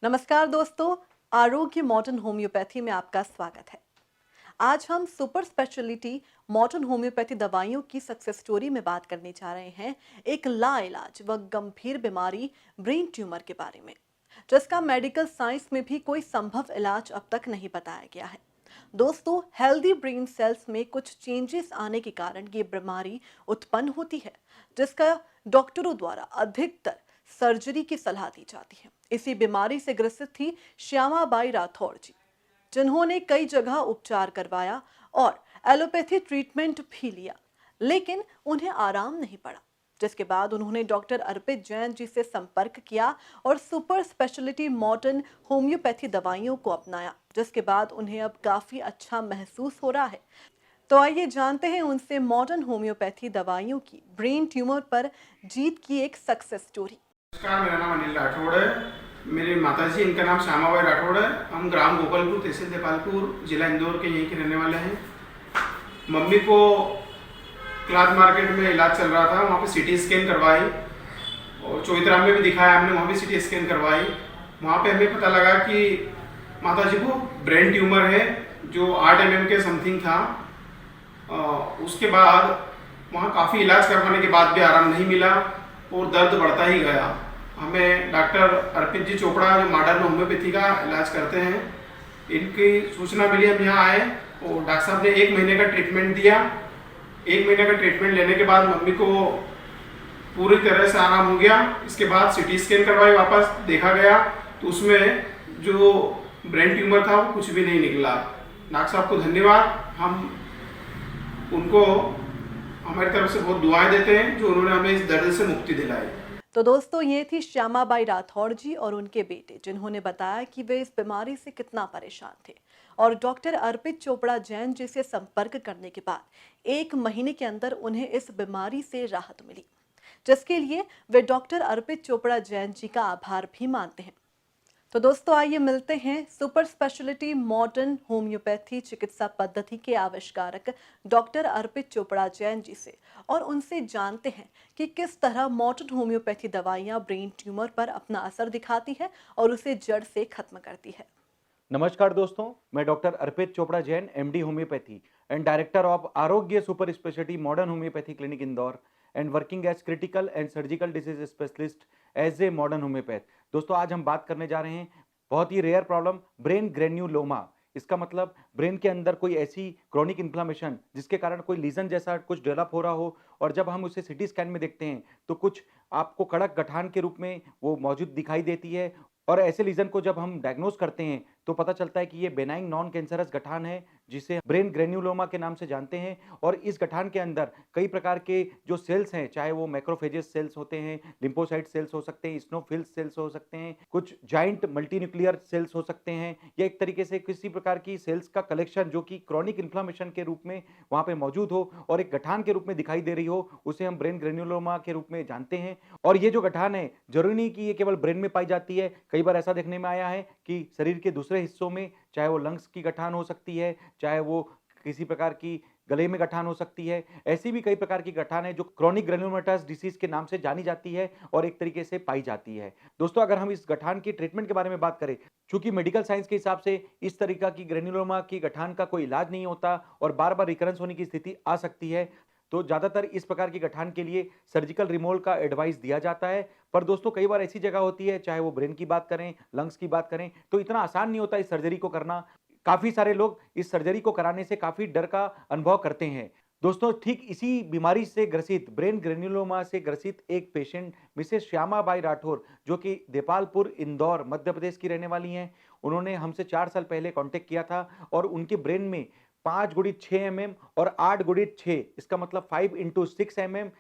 नमस्कार दोस्तों, आरोग्य मॉडर्न होम्योपैथी में आपका स्वागत है। आज हम सुपर स्पेशलिटी मॉडर्न होम्योपैथी दवाइयों की सक्सेस स्टोरी में बात करने जा रहे हैं। एक लाइलाज व गंभीर बीमारी ब्रेन ट्यूमर के बारे में, जिसका मेडिकल साइंस में भी कोई संभव इलाज अब तक नहीं बताया गया है। दोस्तों, हेल्दी ब्रेन सेल्स में कुछ चेंजेस आने के कारण ये बीमारी उत्पन्न होती है, जिसका डॉक्टरों द्वारा अधिकतर सर्जरी की सलाह दी जाती है। इसी बीमारी से ग्रसित थी श्यामाबाई राठौड़ जी, जिन्होंने कई जगह उपचार करवाया और एलोपैथी ट्रीटमेंट भी लिया, लेकिन उन्हें आराम नहीं पड़ा। जिसके बाद उन्होंने डॉक्टर अर्पित जैन जी से संपर्क किया और सुपर स्पेशलिटी मॉडर्न होम्योपैथी दवाइयों को अपनाया, जिसके बाद उन्हें अब काफी अच्छा महसूस हो रहा है। तो आइए जानते हैं उनसे मॉडर्न होम्योपैथी दवाइयों की ब्रेन ट्यूमर पर जीत की एक सक्सेस स्टोरी। नमस्कार, मेरा नाम अनिल राठौड़ है। मेरे माताजी, इनका नाम श्यामाबाई राठौड़ है। हम ग्राम गोपालपुर, तहसील देपालपुर, जिला इंदौर के यहीं के रहने वाले हैं। मम्मी को क्लाथ मार्केट में इलाज चल रहा था, वहाँ पे सीटी स्कैन करवाई और चौइथराम में भी दिखाया हमने, वहाँ भी सीटी स्कैन करवाई। वहाँ पे हमें पता लगा कि माताजी को ब्रेन ट्यूमर है जो 8 mm के समथिंग था। उसके बाद वहाँ काफ़ी इलाज करवाने के बाद भी आराम नहीं मिला और दर्द बढ़ता ही गया। हमें डॉक्टर अर्पित जी चोपड़ा, जो मॉडर्न होम्योपैथी का इलाज करते हैं, इनकी सूचना मिली, हम यहाँ आए और डॉक्टर साहब ने 1 महीने का ट्रीटमेंट दिया। 1 महीने का ट्रीटमेंट लेने के बाद मम्मी को पूरी तरह से आराम हो गया। इसके बाद सीटी स्कैन करवाई, वापस देखा गया तो उसमें जो ब्रेन ट्यूमर था वो कुछ भी नहीं निकला। डॉक्टर साहब को धन्यवाद। हम उनको हमारी तरफ से बहुत दुआएं देते हैं जो उन्होंने हमें इस दर्द से मुक्ति दिलाई। तो दोस्तों, ये थी श्यामाबाई राठौड़ जी और उनके बेटे, जिन्होंने बताया कि वे इस बीमारी से कितना परेशान थे और डॉक्टर अर्पित चोपड़ा जैन जी से संपर्क करने के बाद 1 महीने के अंदर उन्हें इस बीमारी से राहत मिली, जिसके लिए वे डॉक्टर अर्पित चोपड़ा जैन जी का आभार भी मानते हैं। तो दोस्तों, आइए मिलते हैं सुपर स्पेशलिटी मॉडर्न होम्योपैथी चिकित्सा पद्धति के आविष्कारक डॉक्टर अर्पित चोपड़ा जैन जी से और उनसे जानते हैं कि किस तरह मॉडर्न होम्योपैथी दवाइयां ब्रेन ट्यूमर पर अपना असर दिखाती है और उसे जड़ से खत्म करती है। नमस्कार दोस्तों, मैं doctor Arpit Chopra Jain, MD homeopathy and director of Arogya super speciality modern homeopathy clinic Indore and working as critical and surgical disease specialist as a modern homeopath. दोस्तों, आज हम बात करने जा रहे हैं बहुत ही रेयर प्रॉब्लम, ब्रेन ग्रेन्युलोमा। इसका मतलब ब्रेन के अंदर कोई ऐसी क्रॉनिक इन्फ्लामेशन जिसके कारण कोई लीजन जैसा कुछ डेवलप हो रहा हो और जब हम उसे सिटी स्कैन में देखते हैं तो कुछ आपको कड़क गठान के रूप में वो मौजूद दिखाई देती है। और ऐसे लीजन को जब हम डायग्नोज करते हैं तो पता चलता है कि ये बेनाइंग नॉन कैंसरस गठान है, जिसे ब्रेन ग्रेन्युलोमा के नाम से जानते हैं। और इस गठान के अंदर कई प्रकार के जो सेल्स हैं, चाहे वो मैक्रोफेजेस सेल्स होते हैं, लिम्फोसाइट सेल्स हो सकते हैं, इस्नोफिल्स सेल्स हो सकते हैं, कुछ जाइंट मल्टीन्यूक्लियर सेल्स हो सकते हैं, या एक तरीके से किसी प्रकार की सेल्स का कलेक्शन जो कि क्रॉनिक इन्फ्लामेशन के रूप में वहाँ पे मौजूद हो और एक गठान के रूप में दिखाई दे रही हो, उसे हम ब्रेन ग्रेन्युलोमा के रूप में जानते हैं। और ये जो गठान है, जरूरी नहीं कि ये केवल ब्रेन में पाई जाती है। कई बार ऐसा देखने में आया है कि शरीर के दूसरे हिस्सों में, चाहे वो लंग्स की गठान हो सकती है, चाहे वो किसी प्रकार की गले में गठान हो सकती है, ऐसी भी कई प्रकार की गठान है जो क्रॉनिक ग्रेन्युलोमाटाइस डिसीज के नाम से जानी जाती है और एक तरीके से पाई जाती है। दोस्तों, अगर हम इस गठान की ट्रीटमेंट के बारे में बात करें, चूंकि मेडिकल साइंस के हिसाब से इस तरीका की ग्रेन्युलोमा की गठान का कोई इलाज नहीं होता और बार बार रिकरेंस होने की स्थिति आ सकती है, तो ज्यादातर इस प्रकार की गठान के लिए सर्जिकल रिमूवल का एडवाइस दिया जाता है। पर दोस्तों, कई बार ऐसी जगह होती है, चाहे वो ब्रेन की बात करें, लंग्स की बात करें, तो इतना आसान नहीं होता इस सर्जरी को करना। काफी सारे लोग इस सर्जरी को कराने से काफी डर का अनुभव करते हैं। दोस्तों, ठीक इसी बीमारी से ग्रसित, ब्रेन ग्रेन्युलोमा से ग्रसित एक पेशेंट मिसेस श्यामाबाई राठौर, जो कि देपालपुर, इंदौर, मध्य प्रदेश की रहने वाली हैं, उन्होंने हमसे 4 साल पहले कांटेक्ट किया था और उनके ब्रेन में 5x6 mm और 8x6, इसका मतलब 5x6 mm,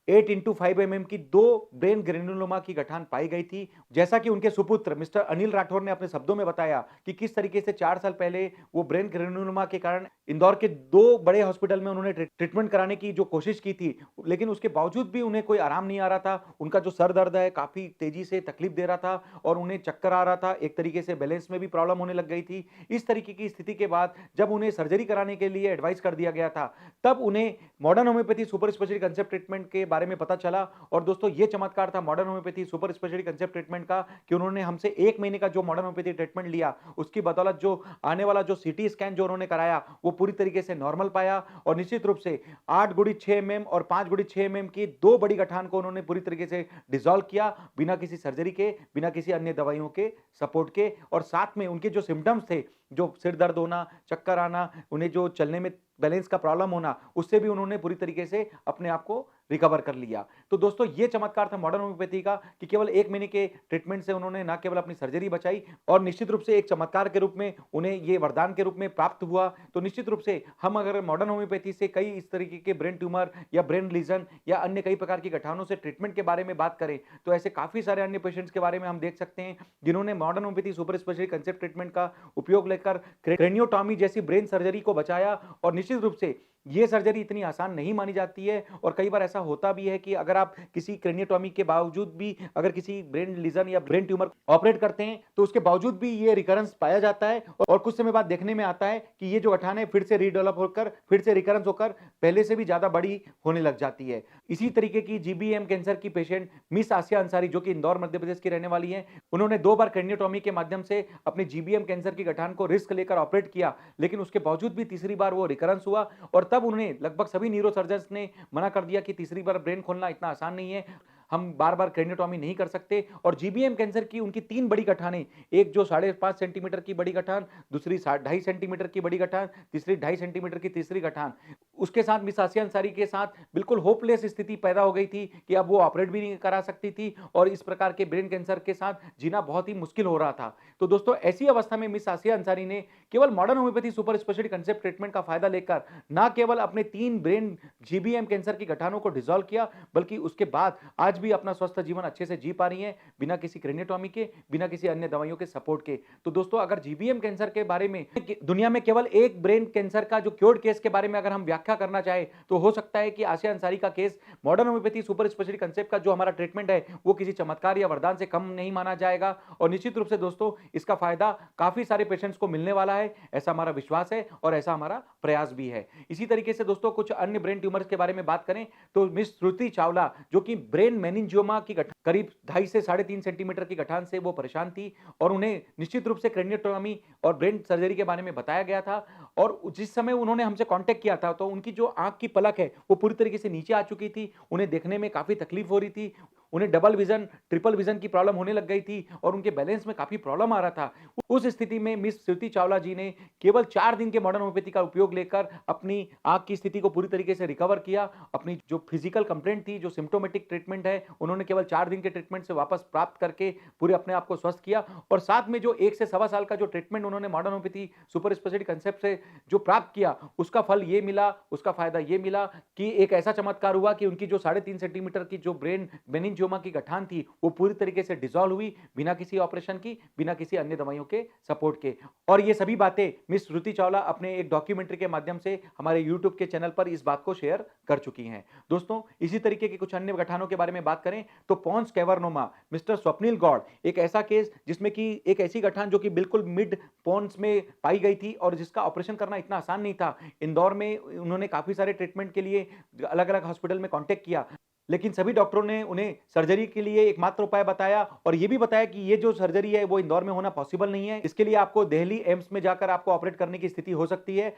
8x5 mm की 2 ब्रेन ग्रेन्युलोमा की गठान पाई गई थी। जैसा कि उनके सुपुत्र मिस्टर अनिल राठौर ने अपने शब्दों में बताया कि किस तरीके से 4 साल पहले वो ब्रेन ग्रेन्युलोमा के कारण इंदौर के 2 बड़े हॉस्पिटल में उन्होंने ट्रीटमेंट कराने की जो कोशिश की थी, लेकिन उसके बावजूद भी उन्हें कोई आराम नहीं आ रहा था। उनका जो सर दर्द है काफी तेजी से तकलीफ दे रहा था और उन्हें चक्कर आ रहा था, एक तरीके से बैलेंस में भी प्रॉब्लम होने लग गई थी। इस तरीके की स्थिति के बाद जब उन्हें सर्जरी कराने के लिए एडवाइस कर दिया गया था, तब उन्हें modern homeopathy super speciality concept treatment के बारे में पता चला। और दोस्तों ये चमत्कार था modern homeopathy super speciality concept treatment का कि उन्होंने हमसे 1 महीने का जो मॉडर्न होम्योपैथी ट्रीटमेंट लिया, उसकी बदौलत जो आने वाला जो सीटी स्कैन जो उन्होंने कराया, वो पूरी तरीके से नॉर्मल पाया। और निश्चित रूप से 8 गुड़ी 6 एमएम और 5 गुड़ी 6 एमएम की 2 बड़ी गठान को उन्होंने पूरी तरीके से डिसॉल्व किया, बिना किसी सर्जरी के, बिना किसी अन्य दवाइयों के सपोर्ट के। और साथ में उनके जो सिम्पटम्स थे, जो सिर दर्द होना, चक्कर आना, उन्हें जो चलने में बैलेंस का प्रॉब्लम होना, उससे भी उन्होंने पूरी तरीके से अपने आप को रिकवर कर लिया। तो दोस्तों ये चमत्कार था मॉडर्न होम्योपैथी का कि केवल 1 महीने के ट्रीटमेंट से उन्होंने ना केवल अपनी सर्जरी बचाई और निश्चित रूप से एक चमत्कार के रूप में उन्हें ये वरदान के रूप में प्राप्त हुआ। तो निश्चित रूप से हम अगर मॉडर्न होम्योपैथी से कई इस तरीके के ब्रेन ट्यूमर या ब्रेन लीजन या अन्य कई प्रकार की गठानों से ट्रीटमेंट के बारे में बात करें, तो ऐसे काफी सारे अन्य पेशेंट्स के बारे में हम देख सकते हैं जिन्होंने modern homeopathy super speciality concept treatment का उपयोग लेकर क्रेनियोटॉमी जैसी ब्रेन सर्जरी को बचाया। और निश्चित रूप से ये सर्जरी इतनी आसान नहीं मानी जाती है और कई बार ऐसा होता भी है कि अगर आप किसी क्रेनियोटॉमी के बावजूद भी अगर किसी ब्रेन लीजन या ब्रेन ट्यूमर ऑपरेट करते हैं, तो उसके बावजूद भी ये रिकरेंस पाया जाता है और कुछ समय बाद देखने में आता है कि ये जो गठान है फिर से रीडेवलप होकर, फिर से रिकरेंस होकर पहले से भी ज्यादा बड़ी होने लग जाती है। इसी तरीके की जीबीएम कैंसर की पेशेंट मिस आसिया अंसारी, जो कि इंदौर मध्य प्रदेश की रहने वाली है, उन्होंने 2 बार क्रेनियोटॉमी के माध्यम से अपने जीबीएम कैंसर की गठान को रिस्क लेकर ऑपरेट किया, लेकिन उसके बावजूद भी तीसरी बार वो रिकरेंस हुआ और तब उन्हें लगभग सभी न्यूरोसर्जन्स ने मना कर दिया कि तीसरी बार ब्रेन खोलना इतना आसान नहीं है, हम बार बार क्रेनियोटॉमी नहीं कर सकते। और जीबीएम कैंसर की उनकी 3 बड़ी गठानें, एक जो 5.5 सेंटीमीटर की बड़ी गठान, दूसरी 2.5 सेंटीमीटर की बड़ी गठान, तीसरी 2.5 सेंटीमीटर की तीसरी गठान, उसके साथ मिस आसिया अंसारी के साथ बिल्कुल होपलेस स्थिति पैदा हो गई थी कि अब वो ऑपरेट भी नहीं करा सकती थी और इस प्रकार के ब्रेन कैंसर के साथ जीना बहुत ही मुश्किल हो रहा था। तो दोस्तों ऐसी अवस्था में मिस आसिया अंसारी ने केवल modern homeopathy super speciality concept treatment का फायदा लेकर ना केवल अपने 3 ब्रेन जीबीएम कैंसर की गठानों को डिसॉल्व किया, बल्कि उसके बाद आज भी अपना स्वस्थ जीवन अच्छे से जी पा रही हैं, बिना किसी क्रेनियोटॉमी के, बिना किसी अन्य दवाइयों के सपोर्ट के। तो दोस्तों अगर जीबीएम कैंसर के बारे में दुनिया में केवल एक ब्रेन कैंसर का जो क्योर्ड केस के बारे में अगर हम व्याख्या करना चाहे, तो हो सकता है कि आसिया अंसारी का case modern homeopathy super speciality concept का जो हमारा ट्रीटमेंट है वो किसी चमत्कार या वरदान से कम नहीं माना जाएगा। और निश्चित रूप से दोस्तों इसका फायदा काफी सारे पेशेंट्स को मिलने वाला है, ऐसा हमारा विश्वास है और ऐसा हमारा प्रयास भी है। इसी तरीके से दोस्तों कुछ अन्य ब्रेन ट्यूमर्स के बारे में बात करें तो मिस श्रुति चावला, जो कि ब्रेन मेनिंजियोमा की करीब 2.5 से 3.5 सेंटीमीटर की गठान से वो परेशान थी और उन्हें निश्चित रूप से क्रेनियोटॉमी और ब्रेन सर्जरी के बारे में बताया गया था। और जिस समय उन्होंने हमसे कांटेक्ट किया था तो उनकी जो आंख की पलक है वो पूरी तरीके से नीचे आ चुकी थी, उन्हें देखने में काफी तकलीफ हो रही थी, उन्हें डबल विजन, ट्रिपल विजन की प्रॉब्लम होने लग गई थी और उनके बैलेंस में काफी प्रॉब्लम आ रहा था। उस स्थिति में मिस श्रुति चावला जी ने केवल 4 दिन के मॉडर्न होम्योपैथी का उपयोग लेकर अपनी आंख की स्थिति को पूरी तरीके से रिकवर किया। अपनी जो फिजिकल कंप्लेंट थी, जो सिम्प्टोमेटिक ट्रीटमेंट है, उन्होंने केवल 4 दिन के ट्रीटमेंट से वापस प्राप्त करके पूरे अपने आप को स्वस्थ किया। और साथ में जो 1 से सवा साल का जो ट्रीटमेंट उन्होंने modern homeopathy super speciality concept से जो प्राप्त किया, उसका फल ये मिला, उसका फायदा ये मिला कि एक ऐसा चमत्कार हुआ कि उनकी जो 3.5 सेंटीमीटर की जो ब्रेन मेनिंजियोमा की गठान थी वो पूरी तरीके से डिसॉल्व हुई, बिना किसी ऑपरेशन की, बिना किसी अन्य दवाइयों के सपोर्ट के। और ये सभी बातें मिस श्रुति चावला अपने एक डॉक्यूमेंट्री के माध्यम से हमारे यूट्यूब के चैनल पर इस बात को शेयर कर चुकी हैं। दोस्तों इसी तरीके के कुछ अन्य गठानों के बारे में बात करें तो पॉन्स कैवर्नोमा, मिस्टर स्वप्निल गौड़, एक ऐसा केस जिसमें कि एक ऐसी गठान जो कि बिल्कुल मिड पॉन्स में पाई गई थी और जिसका ऑपरेशन करना इतना आसान नहीं था। इंदौर में उन्होंने काफी सारे ट्रीटमेंट के लिए अलग अलग हॉस्पिटल में कांटेक्ट किया, लेकिन सभी डॉक्टरों ने उन्हें सर्जरी के लिए एकमात्र उपाय बताया और यह भी बताया कि ये जो सर्जरी है वो इंदौर में होना पॉसिबल नहीं है, इसके लिए आपको दिल्ली एम्स में जाकर आपको ऑपरेट करने की स्थिति हो सकती है।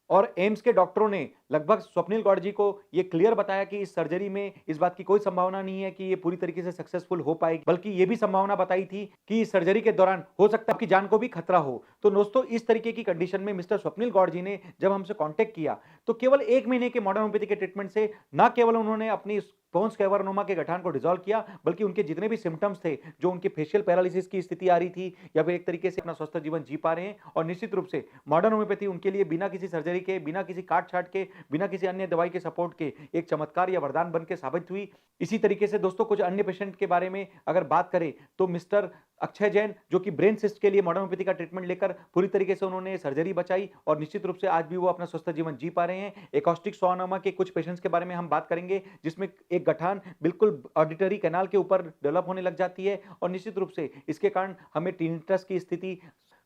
और एम्स के डॉक्टरों ने लगभग स्वप्निल गौड़ जी को ये क्लियर बताया कि इस सर्जरी में इस बात की कोई संभावना नहीं है कि ये पूरी तरीके से सक्सेसफुल हो पाएगी, बल्कि ये भी संभावना बताई थी कि इस सर्जरी के दौरान हो सकता है आपकी जान को भी खतरा हो। तो दोस्तों इस तरीके की कंडीशन में मिस्टर स्वप्निल गौड़ जी ने जब हमसे कांटेक्ट किया तो केवल 1 महीने के मॉडर्न होम्योपैथी के ट्रीटमेंट से न केवल उन्होंने अपनी पॉन्स कैवर्नोमा के गठान को डिसॉल्व किया, बल्कि उनके जितने भी सिम्टम्स थे, जो उनके फेशियल पैरालिसिस की स्थिति आ रही थी या फिर एक तरीके से अपना स्वस्थ जीवन जी पा रहे हैं। और निश्चित रूप से मॉडर्न होम्योपैथी उनके लिए बिना किसी सर्जरी के, बिना किसी काट छाट के, बिना किसी अन्य दवाई के सपोर्ट के एक चमत्कार या वरदान बन के साबित हुई। इसी तरीके से दोस्तों कुछ अन्य पेशेंट के बारे में अगर बात करें तो मिस्टर अक्षय जैन, जो कि ब्रेन सिस्ट के लिए मॉडर्न होम्योपैथी का ट्रीटमेंट लेकर पूरी तरीके से उन्होंने सर्जरी बचाई और निश्चित रूप से आज भी वो अपना स्वस्थ जीवन जी पा रहे हैं। एकॉस्टिक स्वानोमा के कुछ पेशेंट्स के बारे में हम बात करेंगे जिसमें एक गठान बिल्कुल ऑडिटरी कैनाल के ऊपर डेवलप होने लग जाती है और निश्चित रूप से इसके कारण हमें टिनिटस की स्थिति,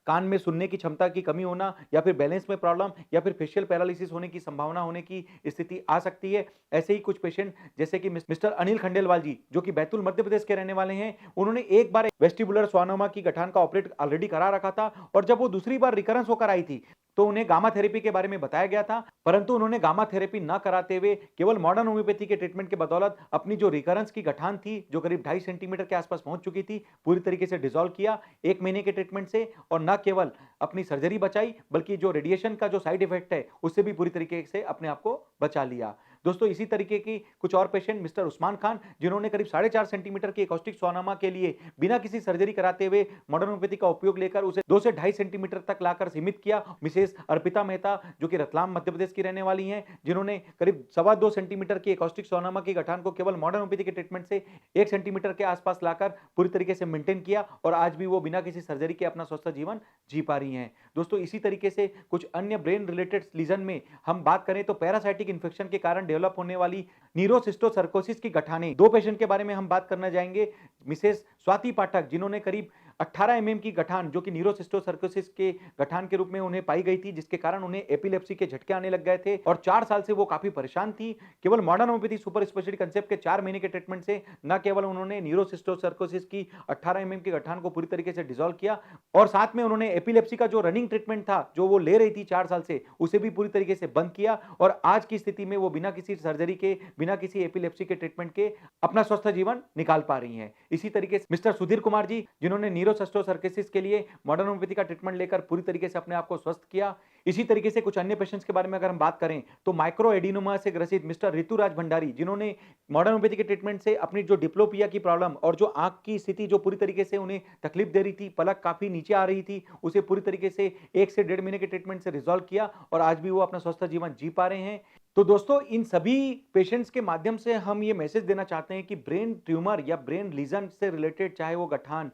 कान में सुनने की क्षमता की कमी होना या फिर बैलेंस में प्रॉब्लम या फिर फेशियल पैरालिसिस होने की संभावना होने की स्थिति आ सकती है। ऐसे ही कुछ पेशेंट जैसे कि मिस्टर अनिल खंडेलवाल जी, जो कि बैतूल मध्य प्रदेश के रहने वाले हैं, उन्होंने एक बार वेस्टिबुलर स्वानोमा की गठान का ऑपरेट ऑलरेडी करा रखा था और जब वो दूसरी बार रिकरेंस होकर आई थी तो उन्हें गामा थेरेपी के बारे में बताया गया था, परंतु उन्होंने गामा थेरेपी ना कराते हुए केवल मॉडर्न होम्योपैथी के ट्रीटमेंट के बदौलत अपनी जो रिकरेंस की गठान थी, जो करीब 2.5 सेंटीमीटर के आसपास पहुंच चुकी थी, पूरी तरीके से डिसॉल्व किया 1 महीने के ट्रीटमेंट से और न केवल अपनी सर्जरी बचाई बल्कि जो रेडिएशन का जो साइड इफेक्ट है उससे भी पूरी तरीके से अपने आप को बचा लिया। दोस्तों, इसी तरीके की कुछ और पेशेंट मिस्टर उस्मान खान, जिन्होंने करीब 4.5 सेंटीमीटर की एकॉस्टिक स्वानोमा के लिए बिना किसी सर्जरी कराते हुए मॉडर्न होम्योपैथी का उपयोग लेकर उसे 2 से 2.5 सेंटीमीटर तक लाकर सीमित किया। मिसेस अर्पिता मेहता, जो कि रतलाम मध्य प्रदेश की रहने वाली हैं, जिन्होंने करीब 2.25 सेंटीमीटर की एकॉस्टिक स्वानोमा की गठान को केवल मॉडर्न होम्योपैथी के ट्रीटमेंट से 1 सेंटीमीटर के आसपास लाकर पूरी तरीके से मेंटेन किया और आज भी वो बिना किसी सर्जरी के अपना स्वस्थ जीवन जी पा रही हैं। दोस्तों, इसी तरीके से कुछ अन्य ब्रेन रिलेटेड लीजन में हम बात करें तो पैरासाइटिक इंफेक्शन के कारण डेवलप होने वाली न्यूरोसिस्टोसर्कोसिस की गठाने, 2 पेशेंट के बारे में हम बात करना जाएंगे। मिसेस स्वाति पाठक, जिन्होंने करीब 18 एमएम की गठान, जो कि न्यूरोसिस्टोसर्कोसिस के गठान के रूप में उन्हें पाई गई थी, जिसके कारण उन्हें एपिलेप्सी के झटके आने लग गए थे और 4 साल से वो काफी परेशान थी। केवल modern homeopathy super speciality concept के 4 महीने के ट्रीटमेंट से न केवल उन्होंने न्यूरोसिस्टोसर्कोसिस की 18 एमएम की गठान को पूरी तरीके से डिसॉल्व किया और साथ में उन्होंने एपिलेप्सी का जो रनिंग ट्रीटमेंट था, जो वो ले रही थी 4 साल से, उसे भी पूरी तरीके से बंद किया और आज की स्थिति में वो बिना किसी सर्जरी के, बिना किसी एपिलेप्सी के ट्रीटमेंट के अपना स्वस्थ जीवन निकाल पा रही हैं। इसी तरीके से मिस्टर सुधीर कुमार जी, जिन्होंने न्यूरोसिस्टोसर्कोसिस के लिए मॉडर्न होम्योपैथी का ट्रीटमेंट लेकर पूरी तरीके से अपने आप को स्वस्थ किया। इसी तरीके से कुछ अन्य पेशेंट्स के बारे में अगर हम बात करें तो माइक्रो एडिनोमा से ग्रसित मिस्टर ऋतुराज भंडारी, जिन्होंने मॉडर्न होम्योपैथी के ट्रीटमेंट से अपनी जो डिप्लोपिया की प्रॉब्लम और जो आंख की स्थिति जो पूरी तरीके से उन्हें तकलीफ दे रही थी, पलक काफी नीचे आ रही थी, उसे पूरी तरीके से 1 से 1.5 महीने के ट्रीटमेंट से रिजॉल्व किया और आज भी वो अपना स्वस्थ जीवन जी पा रहे हैं। तो दोस्तों, इन सभी पेशेंट्स के माध्यम से हम ये मैसेज देना चाहते हैं कि ब्रेन ट्यूमर या ब्रेन लीजन से रिलेटेड, चाहे वो गठान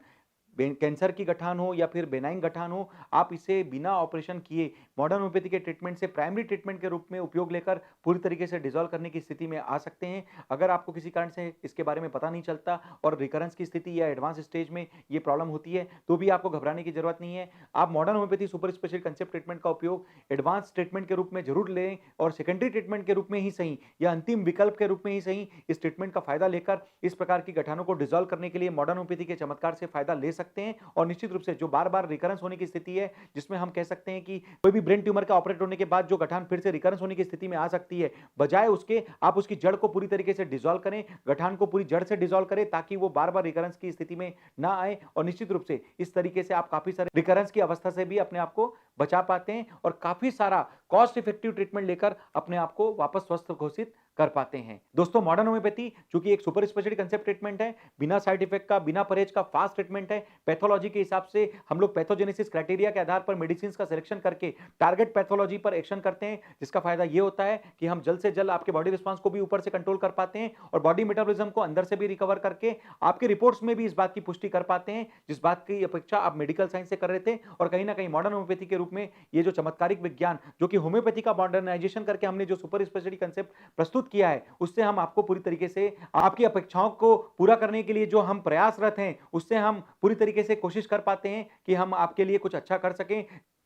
कैंसर की गठान हो या फिर बेनाइन गठान हो, आप इसे बिना ऑपरेशन किए मॉडर्न होम्योपैथी के ट्रीटमेंट से प्राइमरी ट्रीटमेंट के रूप में उपयोग लेकर पूरी तरीके से डिसॉल्व करने की स्थिति में आ सकते हैं। अगर आपको किसी कारण से इसके बारे में पता नहीं चलता और रिकरेंस की स्थिति या एडवांस स्टेज में ये प्रॉब्लम होती है तो भी आपको घबराने की जरूरत नहीं है। आप modern homeopathy super special concept treatment का उपयोग एडवांस ट्रीटमेंट के रूप में जरूर लें और सेकेंडरी ट्रीटमेंट के रूप में ही सही या अंतिम विकल्प के रूप में ही सही इस ट्रीटमेंट का फायदा लेकर इस प्रकार की गठानों को डिसॉल्व करने के लिए मॉडर्न होम्योपैथी के चमत्कार से फायदा ले सकते हैं। और निश्चित रूप से जो बार-बार रिकरेंस होने की स्थिति है, जिसमें हम कह सकते हैं कि कोई भी ब्रेन ट्यूमर का ऑपरेट होने के बाद जो गठान फिर से रिकरेंस होने की स्थिति में आ सकती है, बजाय उसके आप उसकी जड़ को पूरी तरीके से डिसॉल्व करें, गठान को पूरी जड़ से डिसॉल्व करें ताकि वो बार-बार रिकरेंस की स्थिति में ना आए और निश्चित रूप से इस तरीके से आप काफी सारे रिकरेंस की अवस्था से भी अपने आप को बचा पाते हैं और काफी सारा कॉस्ट इफेक्टिव ट्रीटमेंट लेकर अपने आप को वापस स्वस्थ घोषित कर पाते हैं। दोस्तों, मॉडर्न होम्योपैथी चूंकि एक सुपर स्पेशलिटी कंसेप्ट ट्रीटमेंट है, बिना साइड इफेक्ट का, बिना परहेज का फास्ट ट्रीटमेंट है। पैथोलॉजी के हिसाब से हम लोग पैथोजेनेसिस क्राइटेरिया के आधार पर मेडिसिन का सिलेक्शन करके टारगेट पैथोलॉजी पर एक्शन करते हैं, जिसका फायदा ये होता है कि हम जल्द से जल्द आपके बॉडी रिस्पांस को भी ऊपर से कंट्रोल कर पाते हैं और बॉडी मेटाबॉलिज्म को अंदर से भी रिकवर करके आपके रिपोर्ट्स में भी इस बात की पुष्टि कर पाते हैं जिस बात की अपेक्षा आप मेडिकल साइंस से कर रहे थे। और कहीं ना कहीं मॉडर्न होम्योपैथी के रूप में ये जो चमत्कारिक विज्ञान, जो कि होम्योपैथी का मॉडर्नाइजेशन करके हमने जो सुपर स्पेशलिटी कंसेप्ट प्रस्तुत किया है, उससे हम आपको पूरी तरीके से आपकी अपेक्षाओं को पूरा करने के लिए जो हम प्रयासरत हैं, उससे हम पूरी तरीके से कोशिश कर पाते हैं कि हम आपके लिए कुछ अच्छा कर सकें।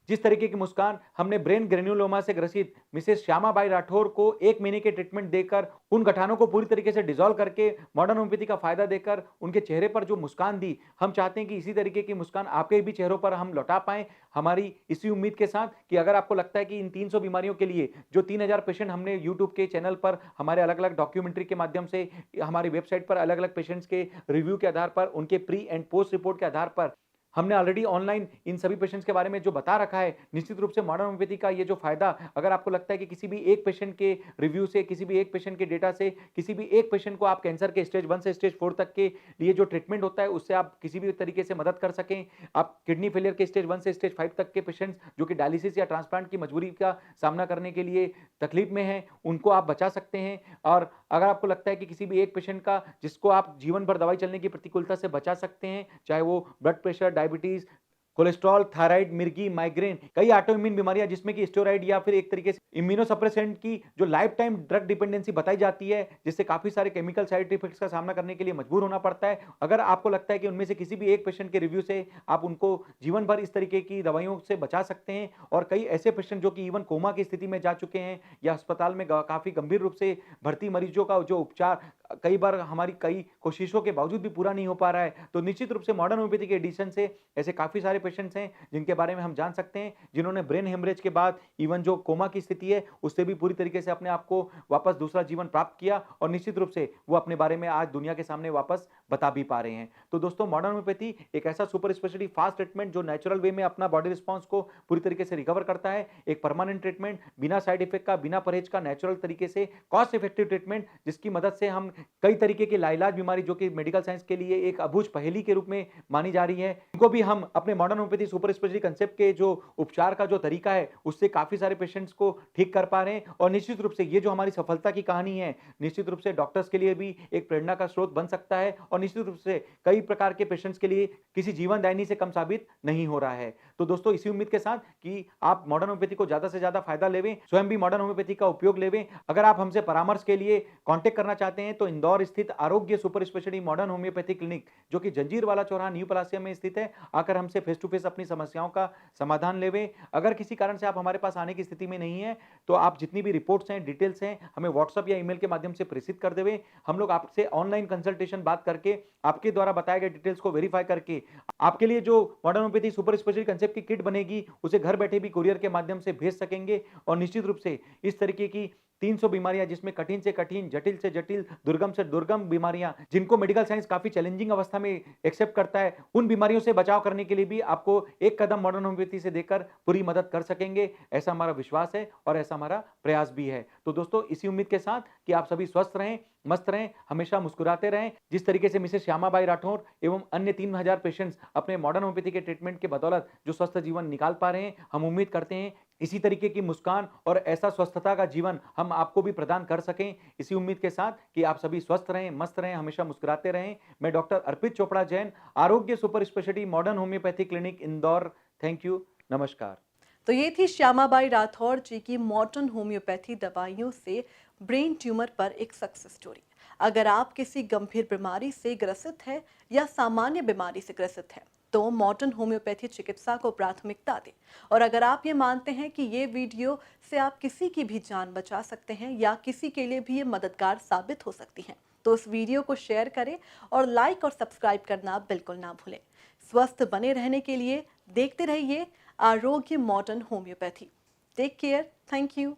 जिस तरीके की मुस्कान हमने ब्रेन ग्रेन्युलोमा से ग्रसित मिसेस श्यामाबाई राठौर को 1 महीने के ट्रीटमेंट देकर उन गठानों को पूरी तरीके से डिसॉल्व करके मॉडर्न होम्योपैथी का फायदा देकर उनके चेहरे पर जो मुस्कान दी, हम चाहते हैं कि इसी तरीके की मुस्कान आपके भी चेहरों पर हम लौटा पाएं। हमारी इसी उम्मीद के साथ कि अगर आपको लगता है कि इन 300 बीमारियों के लिए जो 3000 पेशेंट हमने यूट्यूब के चैनल पर हमारे अलग अलग डॉक्यूमेंट्री के माध्यम से, हमारी वेबसाइट पर अलग अलग पेशेंट्स के रिव्यू के आधार पर, उनके प्री एंड पोस्ट रिपोर्ट के आधार पर हमने ऑलरेडी ऑनलाइन इन सभी पेशेंट्स के बारे में जो बता रखा है, निश्चित रूप से मॉडर्न होम्योपैथी का ये जो फायदा, अगर आपको लगता है कि किसी भी एक पेशेंट के रिव्यू से, किसी भी एक पेशेंट के डेटा से, किसी भी एक पेशेंट को आप कैंसर के स्टेज 1 से स्टेज 4 तक के लिए जो ट्रीटमेंट होता है उससे आप किसी भी तरीके से मदद कर सकें, आप किडनी फेलियर के स्टेज 1 से स्टेज 5 तक के पेशेंट्स जो कि डायलिसिस या ट्रांसप्लांट की मजबूरी का सामना करने के लिए तकलीफ में हैं, उनको आप बचा सकते हैं। और अगर आपको लगता है कि किसी भी एक पेशेंट का जिसको आप जीवन भर दवाई चलने की प्रतिकूलता से बचा सकते हैं, चाहे वो blood pressure, diabetes, cholesterol, thyroid, मिर्गी, माइग्रेन, कई ऑटो इम्यून बीमारियां जिसमें कि स्टेरॉइड या फिर एक तरीके से इम्यूनोसप्रेसेंट की जो लाइफ टाइम ड्रग डिपेंडेंसी बताई जाती है, जिससे काफी सारे केमिकल साइड इफेक्ट्स का सामना करने के लिए मजबूर होना पड़ता है। अगर आपको लगता है कि उनमें से किसी भी एक पेशेंट के रिव्यू से आप उनको जीवन भर इस तरीके की दवाइयों से बचा सकते हैं, और कई ऐसे पेशेंट जो कि इवन कोमा की स्थिति में जा चुके हैं या अस्पताल में काफी गंभीर रूप से भर्ती मरीजों का जो उपचार कई बार हमारी कई कोशिशों के बावजूद भी पूरा नहीं हो पा रहा है, तो निश्चित रूप से मॉडर्न होम्योपैथी के एडिशन से ऐसे काफी सारे पेशेंट्स हैं जिनके बारे में हम जान सकते हैं, जिन्होंने ब्रेन हेमरेज के बाद इवन जो कोमा की स्थिति है उससे भी पूरी तरीके से अपने आप को वापस दूसरा जीवन प्राप्त किया, और निश्चित रूप से वो अपने बारे में आज दुनिया के सामने वापस बता भी पा रहे हैं। तो दोस्तों, मॉडर्न होम्योपैथी एक ऐसा सुपर स्पेशलिटी फास्ट ट्रीटमेंट जो नेचुरल वे में अपना बॉडी रिस्पॉन्स को पूरी तरीके से रिकवर करता है, एक परमानेंट ट्रीटमेंट बिना साइड इफेक्ट का, बिना परहेज का, नेचुरल तरीके से कॉस्ट इफेक्टिव ट्रीटमेंट, जिसकी मदद से हम कई तरीके की लाइलाज बीमारी जो कि मेडिकल साइंस के लिए एक अबूझ पहेली के रूप में मानी जा रही है, इनको भी हम अपने modern homeopathy super speciality concept के जो उपचार का जो तरीका है उससे काफी सारे पेशेंट्स को ठीक कर पा रहे हैं। और निश्चित रूप से ये जो हमारी सफलता की कहानी है, निश्चित रूप से डॉक्टर्स के लिए भी एक प्रेरणा का स्रोत बन सकता है, और निश्चित रूप से कई प्रकार के पेशेंट्स के लिए किसी जीवनदायिनी से कम साबित नहीं हो रहा है। तो दोस्तों, इसी उम्मीद के साथ कि आप मॉडर्न होम्योपैथी को ज्यादा से ज्यादा फायदा लेवें, स्वयं भी मॉडर्न होम्योपैथी का उपयोग लेवें। अगर आप हमसे परामर्श के लिए कांटेक्ट करना चाहते हैं तो इंदौर स्थित आरोग्य super speciality modern homeopathy clinic, जो कि जंजीर वाला चौराहा न्यू पलासिया में स्थित है, आकर हमसे फेस टू फेस अपनी समस्याओं का समाधान लेवें। अगर किसी कारण से आप हमारे पास आने की स्थिति में नहीं है तो आप जितनी भी रिपोर्ट्स हैं, डिटेल्स हैं, हमें व्हाट्सएप या ईमेल के माध्यम से प्रेषित कर देवें। हम लोग आपसे ऑनलाइन कंसल्टेशन बात करके आपके द्वारा बताए गए डिटेल्स को वेरीफाई करके आपके लिए जो modern homeopathy super speciality concept की किट बनेगी उसे घर बैठे भी कुरियर के माध्यम से भेज सकेंगे। और निश्चित रूप से इस तरीके की 300 बीमारियां, जिसमें कठिन से कठिन, जटिल से जटिल, दुर्गम से दुर्गम बीमारियां, जिनको मेडिकल साइंस काफी चैलेंजिंग अवस्था में एक्सेप्ट करता है, उन बीमारियों से बचाव करने के लिए भी आपको एक कदम मॉडर्न होम्योपैथी से देकर पूरी मदद कर सकेंगे। ऐसा हमारा विश्वास है और ऐसा हमारा प्रयास भी है। तो दोस्तों, इसी उम्मीद के साथ कि आप सभी स्वस्थ रहें, मस्त रहें, हमेशा मुस्कुराते रहें। जिस तरीके से मिसेस श्यामाबाई राठौर एवं अन्य 3000 पेशेंट्स अपने मॉडर्न होम्योपैथी के ट्रीटमेंट के बदौलत जो स्वस्थ जीवन निकाल पा रहे हैं, हम उम्मीद करते हैं इसी तरीके की मुस्कान और ऐसा स्वस्थता का जीवन हम आपको भी प्रदान कर सकें। इसी उम्मीद के साथ कि आप सभी स्वस्थ रहें, मस्त रहें, हमेशा मुस्कुराते रहें। मैं डॉक्टर अर्पित चोपड़ा जैन, आरोग्य super speciality modern homeopathy clinic Indore. Thank you, नमस्कार। तो ये थी श्यामाबाई राठौर जी की मॉडर्न होम्योपैथी दवाइयों से ब्रेन ट्यूमर पर एक सक्सेस स्टोरी। अगर आप किसी गंभीर बीमारी से ग्रसित है या सामान्य बीमारी से ग्रसित है तो मॉडर्न होम्योपैथी चिकित्सा को प्राथमिकता दें। और अगर आप ये मानते हैं कि ये वीडियो से आप किसी की भी जान बचा सकते हैं या किसी के लिए भी ये मददगार साबित हो सकती हैं, तो इस वीडियो को शेयर करें और लाइक और सब्सक्राइब करना बिल्कुल ना भूलें। स्वस्थ बने रहने के लिए देखते रहिए Aarogya modern homeopathy. Take care. Thank you.